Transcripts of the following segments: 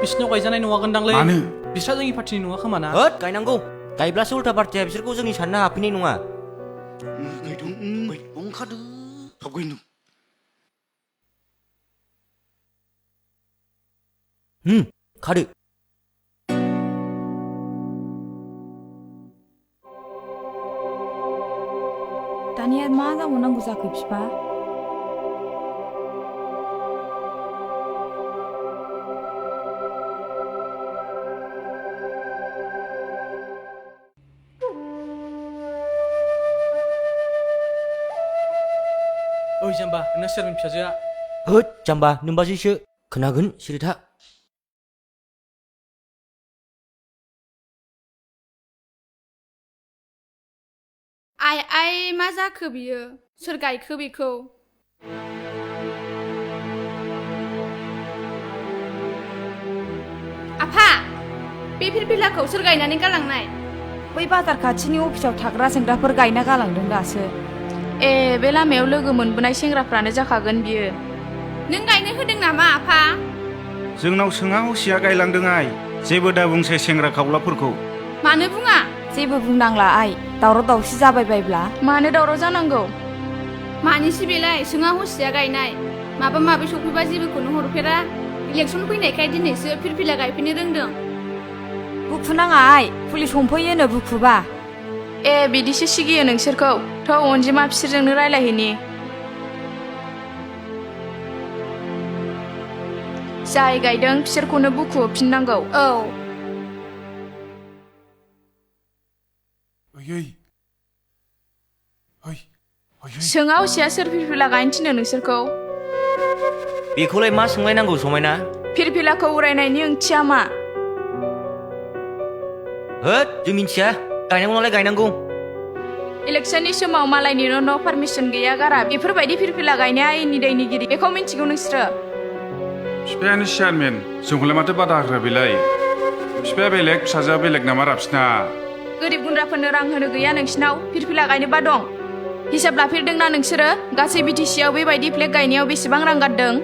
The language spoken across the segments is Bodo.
बिसिनाव गायजानाय नङा गोनदांलै मानो बिस्रा जोंनि पार्टिनि नङा खोमा ना होद गायनांगौ गायब्लासो उल्था पार्टिया बिसोरखौ जोंनि सानना हाबफैनाय नङा ओंखारदो थाब गैनो खादो दानिया मा जाबावनांगौ जाखो बिफा ओइ जाम्बा नोंना सोरमोन फिसाजोआ होद जाम्बा नोमबाजैसो खोनागोन सिरिथा आइ मा जाखो बियो सोर गायखो बेखौ आफा बे फिरफिलाखौ सोर गायनानै गालांनाय बै बाजार खाथिनि अफिसाव थाग्रा सेंग्राफोर गायना गालांदों दासो ए बे लामायाव लोगो मोनबोनाय सेंग्राफ्रानो जाखागोन बियो नों गायनो होदों नामा आफा जोंनाव सोङा हसिया गायलांदों आइ जेबो दा बुंसै सेंग्रा खावलाफोरखौ मानो बुङा जेबो बुंनांला आइ दावराव दावसि जाबाय बायब्ला मानो दावराव जानांगौ मानिसि बेलाय सोङा हसिया गायनाय माबा माबि सफैबा जेबोखौनो हरफेरा इलेक्सन फैनायखाय दिनैसो फिरफिला गायफैनो रोंदों बुखु नाङा आइ पुलिस हमफैयोनो बुखुबा ए बिदिसो सिगियो नोंसोरखौ थौ अनजिमा बिसोरजोंनो रायलायहैनि जाय गायदों बिसोरखौनो बुखु होफिननांगौ औ सोङा हसिया सोर फिरफिला गायनो थिनो नोंसोरखौ बेखौलाय मा सोंलायनांगौ समायना फिरफिलाखौ उरायनायनि ओंथिया मा होद जों मिन्थिया गायनांगौ नालाय गायनांगौ इलेक्सननि समाव मालायनि न' पारमिसन गैया गारा बेफोरबायदि फिरफिला गायनाया आयेननि दायनिगिरि बेखौ मिन्थिगौ नोंसोरो बिफायानो चेयारमेन जोंखौलाय माथो बादा होग्रा बेलाय बिफाया बेलेग फिसाजोआ बेलेग नामा राबसिना गोरिब गुन्द्राफोरनो रां होनो गैया नोंसिनाव फिरफिला गायनोबा दं हिसाब लाफेरदोंना नोंसोरो गासै बिटिसिआव बेबायदि फ्लेग गायनायाव बेसेबां रां गारदों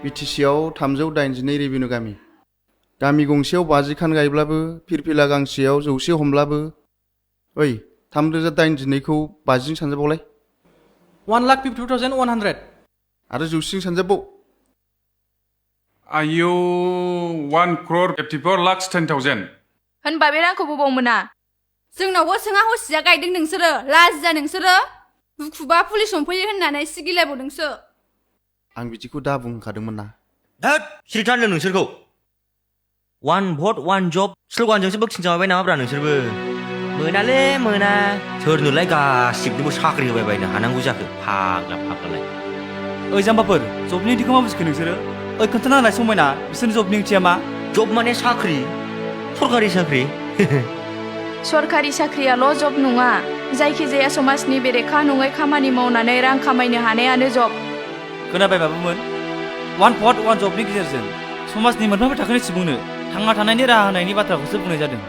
बिटिसिआव 382 रेभिनिउ गामि गंसेयाव 50 खान गायब्लाबो फिरफिला गांसेयाव 100 हमब्लाबो ओइ 3082खौ 50 जों सानजाबावलाय 1,52,100 आरो 100 सानजाबाव आयौ 1,54,10,000 होनबा बे रांखौ बबाव मोना जोंनावबो सोङा हसिया गायदों नोंसोरो लाजिया नोंसोरो बुखुबा पुलिस हमफैयो होननानै सिगिलायबावदोंसो आं बिदिखौ दा बुंखादोंमोन ना होद सिरिथा होनदों नोंसोरखौ 1 भट 1 जब स्लगानजोंसो बोखिनजाबाय नामाब्रा नोंसोरबो मोनालै मोना सोरनोलाय गासिबनोबो साख्रि होबाय बायनो हानांगौ जाखो फाग्लालाय ओइ जाम्बाफोर जबनि ओंथिखौ मा बुजिखो नोंसोरो ओइ खोन्थाना होनाय समायना बिसोरनि जबनि ओंथिया मा जब माने साख्रि सरकारि साख्रि सरकारि साख्रियाल' जब नङा जायखिजाया समाजनि बेरेखा नङै खामानि मावनानै रां खामायनो हानायानो जब खोनाबाय बाबुमोन 1 भट 1 जबनि गेजेरजों समाजनि मोनफ्रोमबो थाखोनि सुबुंनो थांना थानायनि राहा होनायनि बाथ्राखौसो बुंनाय जादों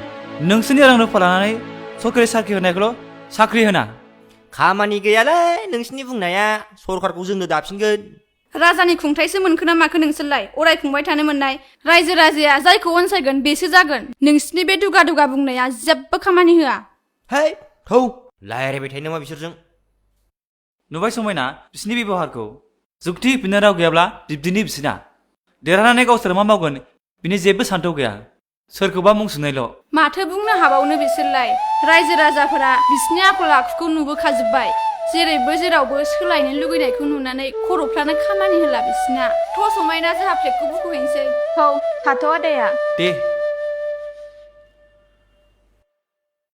नोंसोरनि रां रुफा लानानै सरकारि साख्रि होनायखौल' साख्रि होना खामानि गैयालै नोंसिनि बुंनाया सरकारखौ जोंनो दाफिनगोन राजानि खुंथायसो मोनखो ना माखो नोंसोरलाय अरायखुंबाय थानो मोननाय रायजो राजाया जायखौ अनसायगोन बेसो जागोन नोंसिनि बे दुगा दुगा बुंनाया जेबो खामानि होआ है थौ लायरायबाय थायो नामा बिसोरजों नुबाय समायना बिसिनि बेबहारखौ जुक्ति होफिननो राव गैयाब्ला बिब्दिनि बिसिना देरहानानै गावसोर मा मावगोन बिनि जेबो सान्थौ गैया सोरखौबा मुं सुनायल' माथो बुंनो हाबावनो बिसोरलाय रायजो राजाफोरा बिसिनि आखल आखुखौ नुबोखाजोब्बाय जेरैबो जेरावबो सोलायनो लुगैनायखौ नुनानै खर'फ्रानो खामानि होला बिसिना थ' समायना जोंहा फ्लेगखौ बुखुहैनोसै हौ थाथ' आदाया दे